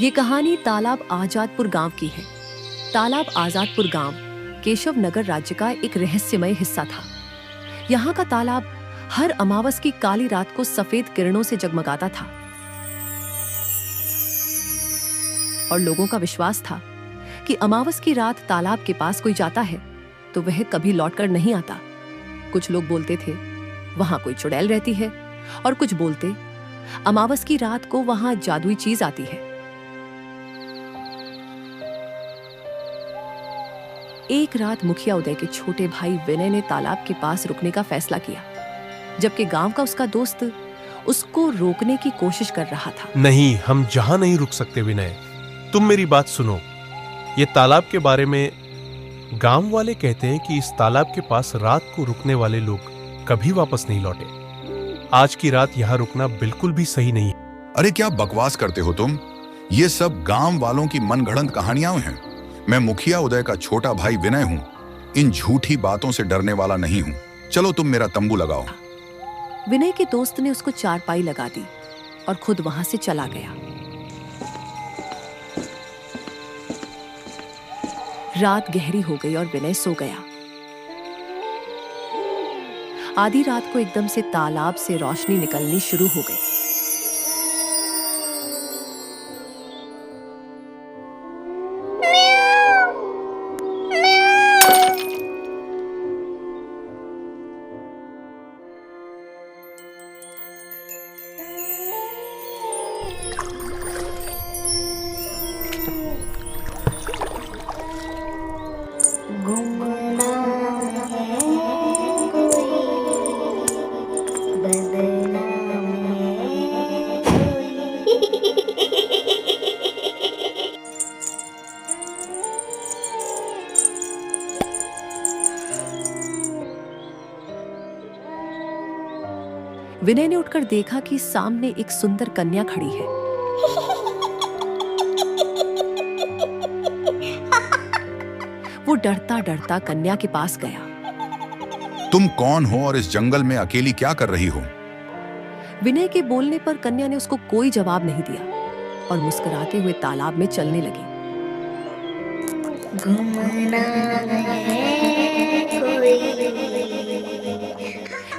ये कहानी तालाब आजादपुर गांव की है। तालाब आजादपुर गांव केशव नगर राज्य का एक रहस्यमय हिस्सा था। यहाँ का तालाब हर अमावस की काली रात को सफेद किरणों से जगमगाता था और लोगों का विश्वास था कि अमावस की रात तालाब के पास कोई जाता है तो वह कभी लौटकर नहीं आता। कुछ लोग बोलते थे वहां कोई चुड़ैल रहती है और कुछ बोलते अमावस की रात को वहां जादुई चीज आती है। एक रात मुखिया उदय के छोटे भाई विनय ने तालाब के पास रुकने का फैसला किया, जबकि गांव का उसका दोस्त उसको रोकने की कोशिश कर रहा था। नहीं, हम जहां नहीं रुक सकते विनय, तुम मेरी बात सुनो। ये तालाब के बारे में गांव वाले कहते हैं कि इस तालाब के पास रात को रुकने वाले लोग कभी वापस नहीं लौटे। आज की रात यहां रुकना बिल्कुल भी सही नहीं है। अरे क्या बकवास करते हो तुम? ये सब गांव वालों की मनगढ़ंत कहानियां हैं। मैं मुखिया उदय का छोटा भाई विनय हूं। इन झूठी बातों से डरने वाला नहीं हूं। चलो तुम मेरा तंबू लगाओ। विनय के दोस्त ने उसको चारपाई लगा दी और खुद वहां से चला गया। रात गहरी हो गई और विनय सो गया। आधी रात को एकदम से तालाब से रोशनी निकलनी शुरू हो गई। विनय ने उठकर देखा कि सामने एक सुंदर कन्या खड़ी है। वो डरता डरता कन्या के पास गया। तुम कौन हो और इस जंगल में अकेली क्या कर रही हो? विनय के बोलने पर कन्या ने उसको कोई जवाब नहीं दिया और मुस्कुराते हुए तालाब में चलने लगी।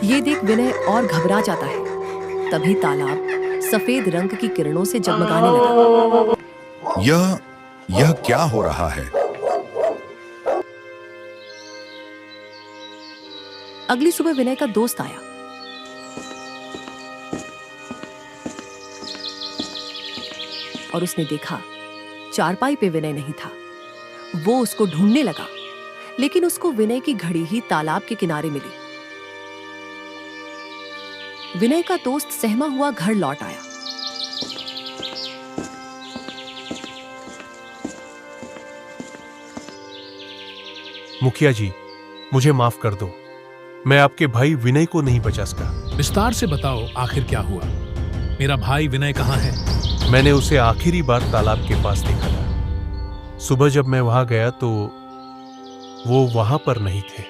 ये देख विनय और घबरा जाता है। तभी तालाब सफेद रंग की किरणों से जगमगाने लगा। यह क्या हो रहा है? अगली सुबह विनय का दोस्त आया। और उसने देखा चारपाई पे विनय नहीं था। वो उसको ढूंढने लगा, लेकिन उसको विनय की घड़ी ही तालाब के किनारे मिली। विनय का दोस्त सहमा हुआ घर लौट आया। मुखिया जी, मुझे माफ कर दो। मैं आपके भाई विनय को नहीं बचा सका। विस्तार से बताओ आखिर क्या हुआ? मेरा भाई विनय कहाँ है? मैंने उसे आखिरी बार तालाब के पास देखा था। सुबह जब मैं वहां गया तो वो वहां पर नहीं थे।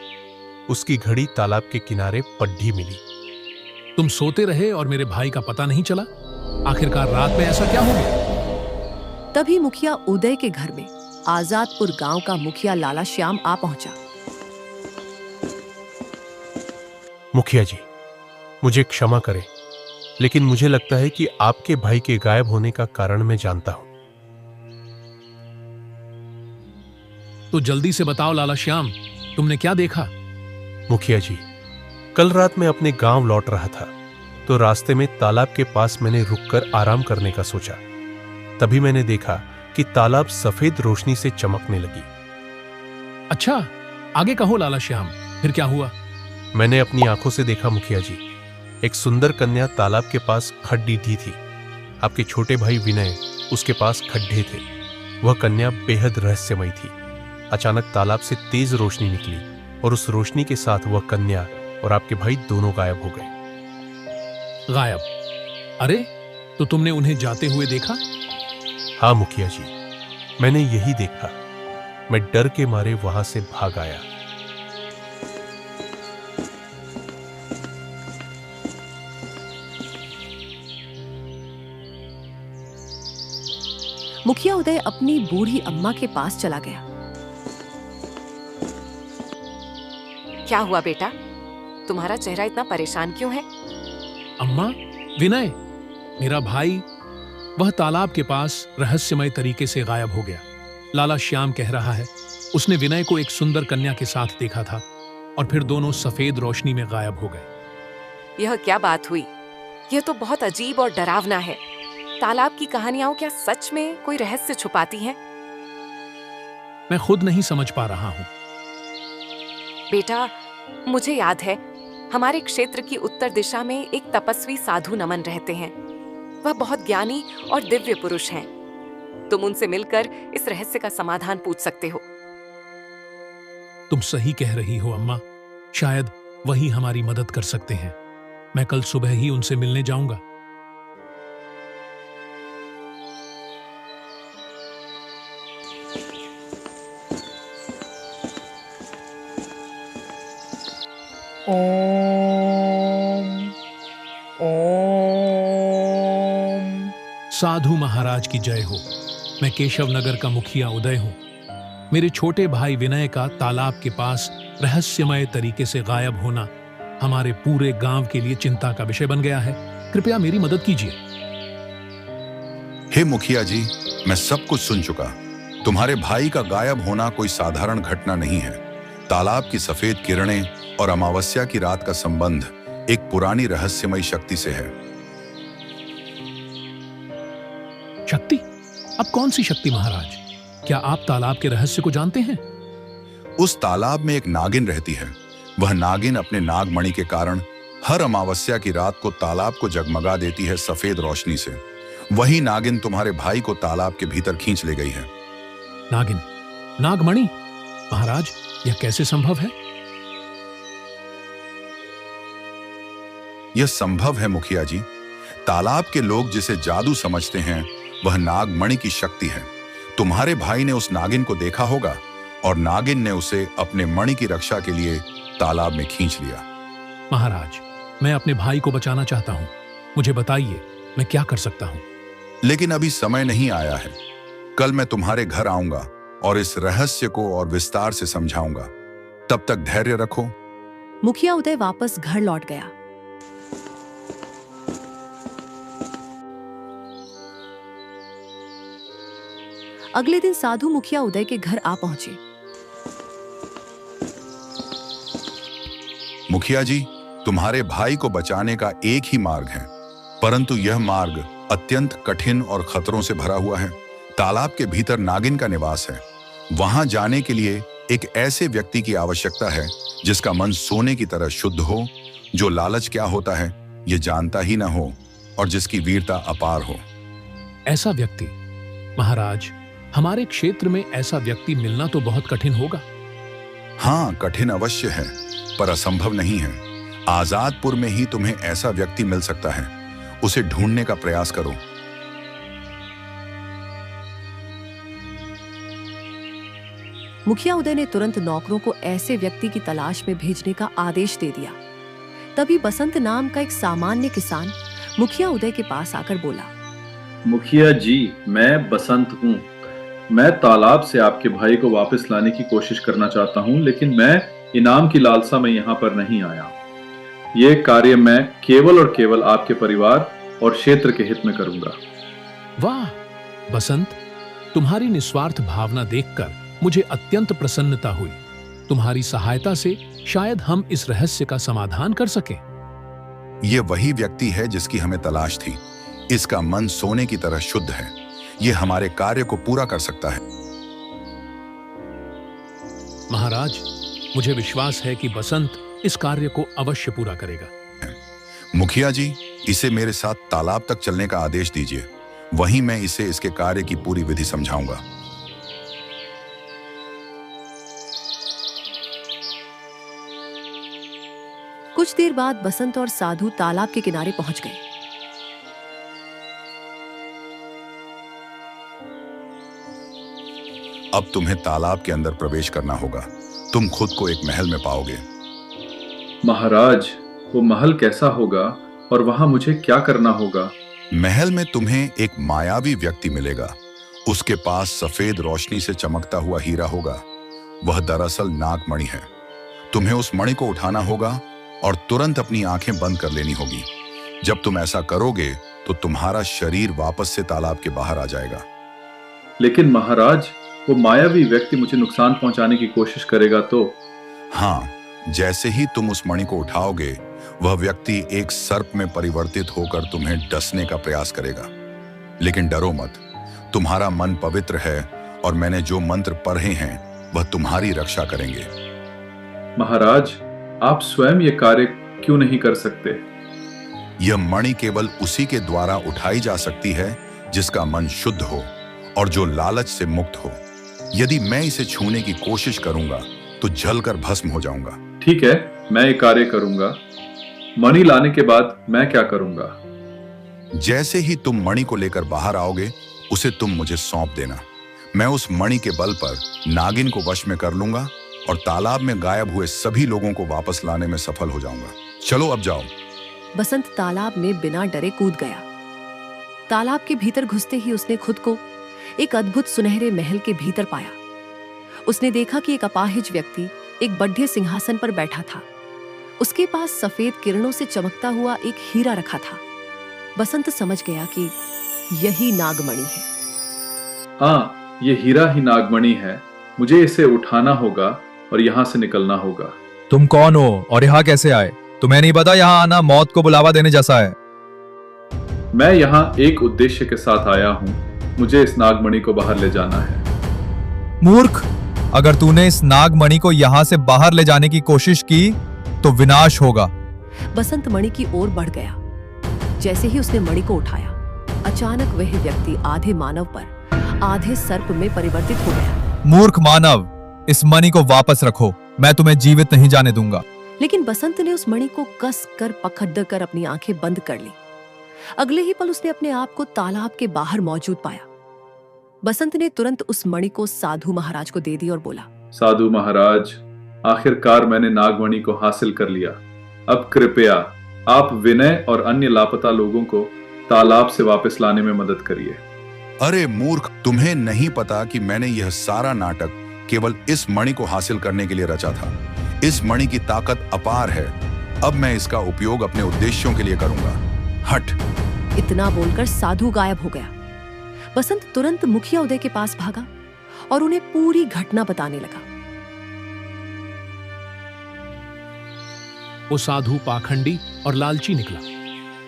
उसकी घड़ी तालाब के किनारे पड्ढी मिली। तुम सोते रहे और मेरे भाई का पता नहीं चला? आखिरकार रात में ऐसा क्या हो गया? तभी मुखिया उदय के घर में आजादपुर गांव का मुखिया लाला श्याम आ पहुंचा। मुखिया जी, मुझे क्षमा करें, लेकिन मुझे लगता है कि आपके भाई के गायब होने का कारण मैं जानता हूं। तो जल्दी से बताओ लाला श्याम, तुमने क्या देखा? मुखिया जी, कल रात मैं अपने गांव लौट रहा था तो रास्ते में तालाब के पास मैंने रुककर आराम करने का सोचा। तभी मैंने देखा कि तालाब सफेद रोशनी से चमकने लगी। अच्छा, आगे कहो लाला श्याम, फिर क्या हुआ? मैंने अपनी आंखों से देखा मुखिया जी, एक सुंदर कन्या तालाब के पास खड्डी दी थी। आपके छोटे भाई विनय उसके पास खड्डे थे। वह कन्या बेहद रहस्यमयी थी। अचानक तालाब से तेज रोशनी निकली और उस रोशनी के साथ वह कन्या और आपके भाई दोनों गायब हो गए। गायब? अरे, तो तुमने उन्हें जाते हुए देखा? हाँ मुखिया जी, मैंने यही देखा। मैं डर के मारे वहां से भाग आया। मुखिया उदय अपनी बूढ़ी अम्मा के पास चला गया। क्या हुआ बेटा, तुम्हारा चेहरा इतना परेशान क्यों है? अम्मा, विनय, मेरा भाई, वह तालाब के पास रहस्यमय तरीके से गायब हो गया। लाला श्याम कह रहा है उसने विनय को एक सुंदर कन्या के साथ देखा था और फिर दोनों सफेद रोशनी में गायब हो गए। यह क्या बात हुई? यह तो बहुत अजीब और डरावना है। तालाब की कहानियां क्या सच में कोई रहस्य छुपाती हैं? मैं खुद नहीं समझ पा रहा हूं। बेटा, मुझे याद है हमारे क्षेत्र की उत्तर दिशा में एक तपस्वी साधु नमन रहते हैं। वह बहुत ज्ञानी और दिव्य पुरुष हैं। तुम उनसे मिलकर इस रहस्य का समाधान पूछ सकते हो। तुम सही कह रही हो अम्मा, शायद वही हमारी मदद कर सकते हैं। मैं कल सुबह ही उनसे मिलने जाऊंगा। ओम ओम। साधु महाराज की जय हो। मैं केशव नगर का मुखिया उदय हूं। मेरे छोटे भाई विनय का तालाब के पास रहस्यमय तरीके से गायब होना हमारे पूरे गांव के लिए चिंता का विषय बन गया है। कृपया मेरी मदद कीजिए। हे मुखिया जी, मैं सब कुछ सुन चुका। तुम्हारे भाई का गायब होना कोई साधारण घटना नहीं है। तालाब की सफेद किरणें और अमावस्या की रात का संबंध एक पुरानी रहस्यमय शक्ति से है। शक्ति? अब कौन सी शक्ति महाराज? क्या आप तालाब के रहस्य को जानते हैं? उस तालाब में एक नागिन रहती है। वह नागिन अपने नागमणि के कारण हर अमावस्या की रात को तालाब को जगमगा देती है सफेद रोशनी से। वही नागिन तुम्हारे भाई को तालाब के भीतर खींच ले गई है। नागिन? नागमणि? महाराज, यह कैसे संभव है? यह संभव है मुखिया जी। तालाब के लोग जिसे जादू समझते हैं वह नागमणि की शक्ति है। तुम्हारे भाई ने उस नागिन को देखा होगा और नागिन ने उसे अपने मणि की रक्षा के लिए तालाब में खींच लिया। महाराज, मैं अपने भाई को बचाना चाहता हूं। मुझे बताइए, मैं क्या कर सकता हूं? लेकिन अभी समय नहीं आया है। कल मैं तुम्हारे घर आऊंगा और इस रहस्य को और विस्तार से समझाऊंगा। तब तक धैर्य रखो। मुखिया उदय वापस घर लौट गया। अगले दिन साधु मुखिया उदय के घर आ पहुंचे। मुखिया जी, तुम्हारे भाई को बचाने का एक ही मार्ग है, परंतु यह मार्ग अत्यंत कठिन और खतरों से भरा हुआ है। तालाब के भीतर नागिन का निवास है। वहां जाने के लिए एक ऐसे व्यक्ति की आवश्यकता है जिसका मन सोने की तरह शुद्ध हो, जो लालच क्या होता है ये जानता ही न हो और जिसकी वीरता अपार हो। ऐसा व्यक्ति? महाराज, हमारे क्षेत्र में ऐसा व्यक्ति मिलना तो बहुत कठिन होगा। हाँ, कठिन अवश्य है, पर असंभव नहीं है। आजादपुर में ही तुम्हें ऐसा व्यक्ति मिल सकता है। उसे ढूंढने का प्रयास करो। मुखिया उदय ने तुरंत नौकरों को ऐसे व्यक्ति की तलाश में भेजने का आदेश दे दिया। तभी बसंत नाम का एक सामान्य किसान मुखिया उदय के पास आकर बोला, मुखिया जी, मैं बसंत हूँ। मैं तालाब से आपके भाई को वापस लाने की कोशिश करना चाहता हूँ, लेकिन मैं इनाम की लालसा में यहाँ पर नहीं आया। ये कार्य मैं केवल और केवल आपके परिवार और क्षेत्र के हित में करूंगा। वाह बसंत, तुम्हारी निस्वार्थ भावना देखकर मुझे अत्यंत प्रसन्नता हुई। तुम्हारी सहायता से शायद हम इस रहस्य का समाधान कर सकें। यह वही व्यक्ति है जिसकी हमें तलाश थी। इसका मन सोने की तरह शुद्ध है। यह हमारे कार्य को पूरा कर सकता है। महाराज, मुझे विश्वास है कि बसंत इस कार्य को अवश्य पूरा करेगा। मुखिया जी, इसे मेरे साथ तालाब तक चलने का आदेश दीजिए। वहीं मैं इसे इसके कार्य की पूरी विधि समझाऊंगा। कुछ देर बाद बसंत और साधु तालाब के किनारे पहुंच गए। अब तुम्हें तालाब के अंदर प्रवेश करना होगा। तुम खुद को एक महल में पाओगे। महाराज, वो महल कैसा होगा और वहां मुझे क्या करना होगा? महल में तुम्हें एक मायावी व्यक्ति मिलेगा। उसके पास सफेद रोशनी से चमकता हुआ हीरा होगा। वह दरअसल नागमणि है। तुम्हें उस मणि को उठाना होगा और तुरंत अपनी आंखें बंद कर लेनी होगी। जब तुम ऐसा करोगे तो तुम्हारा शरीर वापस से तालाब के बाहर आ जाएगा। लेकिन महाराज, वो मायावी व्यक्ति मुझे नुकसान पहुंचाने की कोशिश करेगा तो? हाँ, जैसे ही तुम उस मणि को उठाओगे, वह व्यक्ति एक सर्प में परिवर्तित होकर तुम्हें डसने का प्रयास करेगा। लेकिन डरो मत, तुम्हारा मन पवित्र है और मैंने जो मंत्र पढ़े हैं वह तुम्हारी रक्षा करेंगे। महाराज, आप स्वयं ये कार्य क्यों नहीं कर सकते? यह मणि केवल उसी के द्वारा उठाई जा सकती है जिसका मन शुद्ध हो और जो लालच से मुक्त हो। यदि मैं इसे छूने की कोशिश करूंगा तो जलकर भस्म हो जाऊंगा। ठीक है, मैं ये कार्य करूंगा। मणि लाने के बाद मैं क्या करूंगा? जैसे ही तुम मणि को लेकर बाहर आओगे, उसे तुम मुझे सौंप देना। मैं उस मणि के बल पर नागिन को वश में कर लूंगा और तालाब में गायब हुए सभी लोगों को वापस लाने में सफल हो जाऊंगा। चलो अब जाओ। बसंत तालाब में बिना डरे कूद गया। तालाब के भीतर घुसते ही उसने खुद को एक अद्भुत सुनहरे महल के भीतर पाया। उसने देखा कि एक अपाहिज व्यक्ति एक बढ़े सिंहासन पर बैठा था। उसके पास सफेद किरणों से चमकता हुआ एक हीरा रखा था। बसंत समझ गया कि यही नागमणि है। हाँ, ये हीरा ही नागमणि है। मुझे इसे उठाना होगा और यहाँ से निकलना होगा। तुम कौन हो और यहाँ कैसे आए? तुम्हें नहीं पता यहाँ आना मौत को बुलावा देने जैसा है? मैं यहाँ एक उद्देश्य के साथ आया हूँ। मुझे इस नागमणि को बाहर ले जाना है। मूर्ख, अगर तूने इस नागमणि को यहाँ से बाहर ले जाने की कोशिश की तो विनाश होगा। बसंत मणि की ओर बढ़ गया। जैसे ही उसने मणि को उठाया, अचानक वह व्यक्ति आधे मानव पर आधे सर्प में परिवर्तित हो गया। मूर्ख मानव, इस मणि को वापस रखो, मैं तुम्हें जीवित नहीं जाने दूंगा। लेकिन बसंत ने उस मणि को कस कर पकड़ कर अपनी आंखें बंद कर ली। अगले ही पल उसने अपने आप को तालाब के बाहर मौजूद पाया। बसंत ने तुरंत उस मणि को साधु महाराज को दे दी और बोला, साधु महाराज, आखिरकार मैंने नागमणि को हासिल कर लिया। अब कृपया आप विनय और अन्य लापता लोगों को तालाब से वापस लाने में मदद करिए। अरे मूर्ख, तुम्हें नहीं पता कि मैंने यह सारा नाटक केवल इस मणि को हासिल करने के लिए रचा था। इस मणि की ताकत अपार है। अब मैं इसका उपयोग अपने उद्देश्यों के लिए करूंगा। हट। इतना बोलकर साधु गायब हो गया। बसंत तुरंत मुखिया उदय के पास भागा और उन्हें पूरी घटना बताने लगा। वो साधु पाखंडी और लालची निकला।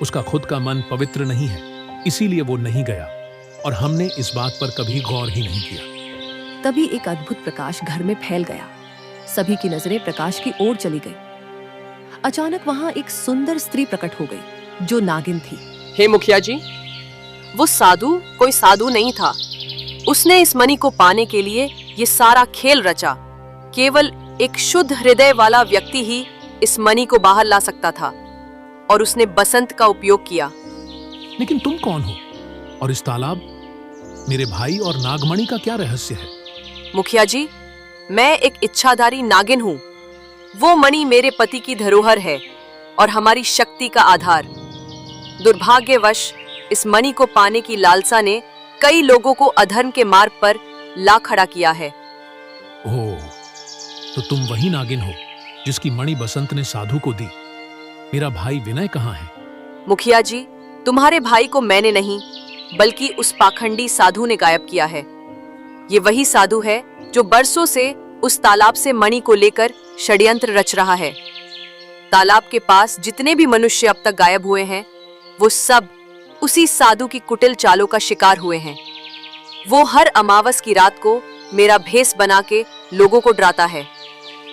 उसका खुद का मन पवित्र नहीं है, इसीलिए वो नहीं गया और हमने इस बात पर कभी गौर ही नहीं किया। तभी एक अद्भुत प्रकाश घर में फैल गया। सभी की नजरें प्रकाश की ओर चली गई। अचानक वहां एक सुंदर स्त्री प्रकट हो गई जो नागिन थी। हे मुखिया जी, वो साधु कोई साधु नहीं था। उसने इस मणि को पाने के लिए ये सारा खेल रचा। केवल एक शुद्ध हृदय वाला व्यक्ति ही इस मणि को बाहर ला सकता था और उसने बसंत का उपयोग किया। लेकिन तुम कौन हो और इस तालाब, मेरे भाई और नागमणि का क्या रहस्य है? मुखिया जी, मैं एक इच्छाधारी नागिन हूँ। वो मणि मेरे पति की धरोहर है और हमारी शक्ति का आधार। दुर्भाग्यवश इस मणि को पाने की लालसा ने कई लोगों को अधर्म के मार्ग पर ला खड़ा किया है। ओह, तो तुम वही नागिन हो जिसकी मणि बसंत ने साधु को दी। मेरा भाई विनय कहाँ है? मुखिया जी, तुम्हारे भाई को मैंने नहीं बल्कि उस पाखंडी साधु ने गायब किया है। ये वही साधु है जो बरसों से उस तालाब से मणि को लेकर षड्यंत्र रच रहा है। तालाब के पास जितने भी मनुष्य अब तक गायब हुए हैं, वो सब उसी साधु की कुटिल चालों का शिकार हुए हैं। वो हर अमावस की रात को मेरा भेष बना के लोगों को डराता है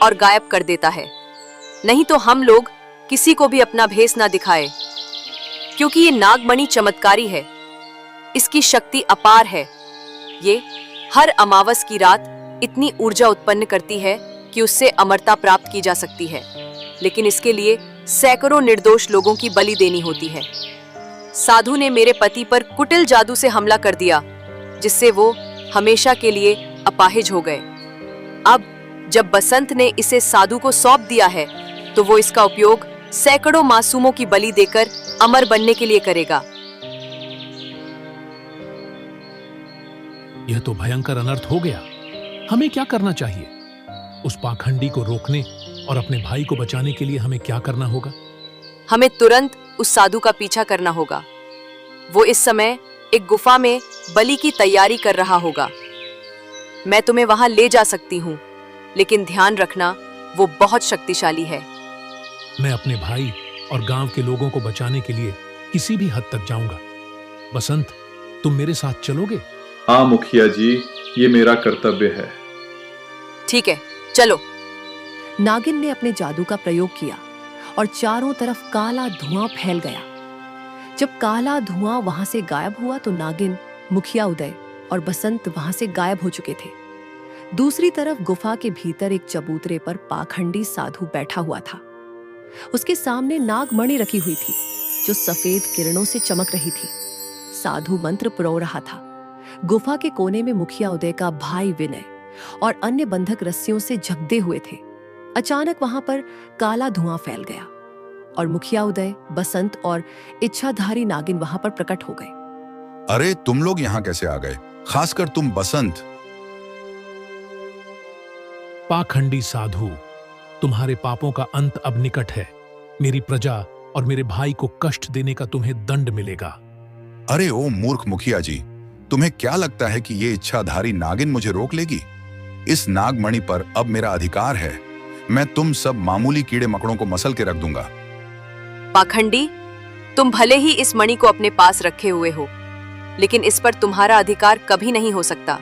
और गायब कर देता है। नहीं तो हम लोग किसी को भी अपना भेष ना दिखाए, क्योंकि ये नागमणि चमत्कारी है। इसकी शक्ति अपार है। ये हर अमावस की रात इतनी ऊर्जा उत्पन्न करती है कि उससे अमरता प्राप्त की जा सकती है, लेकिन इसके लिए सैकड़ों निर्दोष लोगों की बलि देनी होती है। साधु ने मेरे पति पर कुटिल जादू से हमला कर दिया, जिससे वो हमेशा के लिए अपाहिज हो गए। अब जब बसंत ने इसे साधु को सौंप दिया है, तो वो इसका उपयोग सैकड़ों मासूमों की बलि देकर अमर बनने के लिए करेगा। यह तो भयंकर अनर्थ हो गया। हमें क्या करना चाहिए? उस पाखंडी को रोकने और अपने भाई को बचाने के लिए हमें क्या करना होगा? हमें तुरंत उस साधु का पीछा करना होगा। वो इस समय एक गुफा में बलि की तैयारी कर रहा होगा। मैं तुम्हें वहां ले जा सकती हूँ, लेकिन ध्यान रखना वो बहुत शक्तिशाली है। मैं अपने भाई और गांव के लोगों को बचाने के लिए किसी भी हद तक जाऊंगा। बसंत, तुम मेरे साथ चलोगे? हाँ मुखिया जी, ये मेरा कर्तव्य है। ठीक है, चलो। नागिन ने अपने जादू का प्रयोग किया और चारों तरफ काला धुआं फैल गया। जब काला धुआं वहां से गायब हुआ तो नागिन, मुखिया उदय और बसंत वहां से गायब हो चुके थे। दूसरी तरफ गुफा के भीतर एक चबूतरे पर पाखंडी साधु बैठा हुआ था। उसके सामने नागमणि रखी हुई थी जो सफेद किरणों से चमक रही थी। साधु मंत्र पुरो रहा था। गुफा के कोने में मुखिया उदय का भाई विनय और अन्य बंधक रस्सियों से झकदे हुए थे। अचानक वहां पर काला धुआं फैल गया और मुखिया उदय, बसंत और इच्छाधारी नागिन वहां पर प्रकट हो गए। अरे तुम लोग यहाँ कैसे आ गए? खासकर तुम बसंत। पाखंडी साधु, तुम्हारे पापों का अंत अब निकट है। मेरी प्रजा और मेरे भाई को कष्ट देने का तुम्हें दंड मिलेगा। अरे ओ मूर्ख मुखिया जी, तुम्हें क्या लगता है कि ये इच्छाधारी नागिन मुझे रोक लेगी? इस नागमणि पर अब मेरा अधिकार है। मैं तुम सब मामूली कीड़े मकड़ों को मसल के रख दूंगा। पाखंडी, तुम भले ही इस मणि को अपने पास रखे हुए हो, लेकिन इस पर तुम्हारा अधिकार कभी नहीं हो सकता।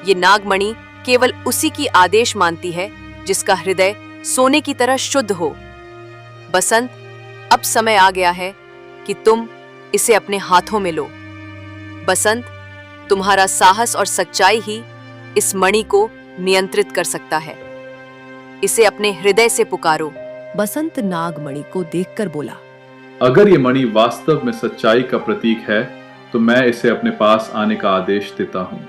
ये नागमणि केवल उसी की आदेश मानती है जिसका हृदय सोने की तरह शुद्ध हो। बसंत, अब समय आ गया है कि तुम इसे अपने हाथों में लो। बसंत, तुम्हारा साहस और सच्चाई ही इस मणि को नियंत्रित कर सकता है। इसे अपने हृदय से पुकारो। बसंत नागमणि को देखकर बोला, अगर ये मणि वास्तव में सच्चाई का प्रतीक है तो मैं इसे अपने पास आने का आदेश देता हूँ।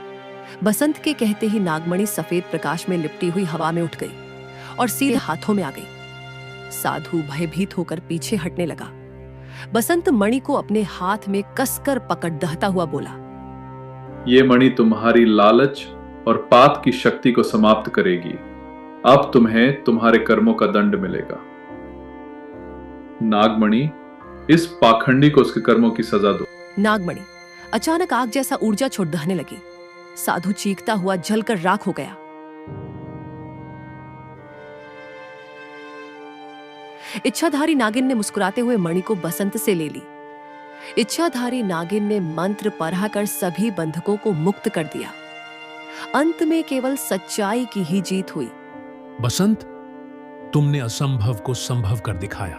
बसंत के कहते ही नागमणि सफेद प्रकाश में लिपटी हुई हवा में उठ गई और सीधे हाथों में आ गई। साधु भयभीत होकर पीछे हटने लगा। बसंत मणि को अपने हाथ में कसकर पकड़ दहता हुआ बोला, ये मणि तुम्हारी लालच और पाप की शक्ति को समाप्त करेगी। अब तुम्हें तुम्हारे कर्मों का दंड मिलेगा। नागमणि, इस पाखंडी को उसके कर्मों की सजा दो। नागमणि अचानक आग जैसा ऊर्जा छोड़ दहने लगी। साधु चीखता हुआ जलकर राख हो गया। इच्छाधारी नागिन ने मुस्कुराते हुए मणि को बसंत से ले ली। इच्छाधारी नागिन ने मंत्र पढ़ाकर सभी बंधकों को मुक्त कर दिया। अंत में केवल सच्चाई की ही जीत हुई। बसंत, तुमने असंभव को संभव कर दिखाया।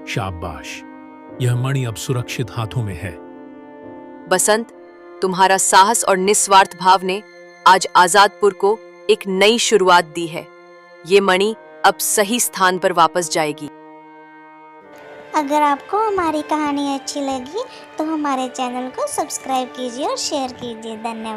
शाबाश, यह मणि अब सुरक्षित हाथों में है। बसंत, तुम्हारा साहस और निस्वार्थ भाव ने आज आजादपुर को एक नई शुरुआत दी है। ये मणि अब सही स्थान पर वापस जाएगी। अगर आपको हमारी कहानी अच्छी लगी तो हमारे चैनल को सब्सक्राइब कीजिए और शेयर कीजिए। धन्यवाद।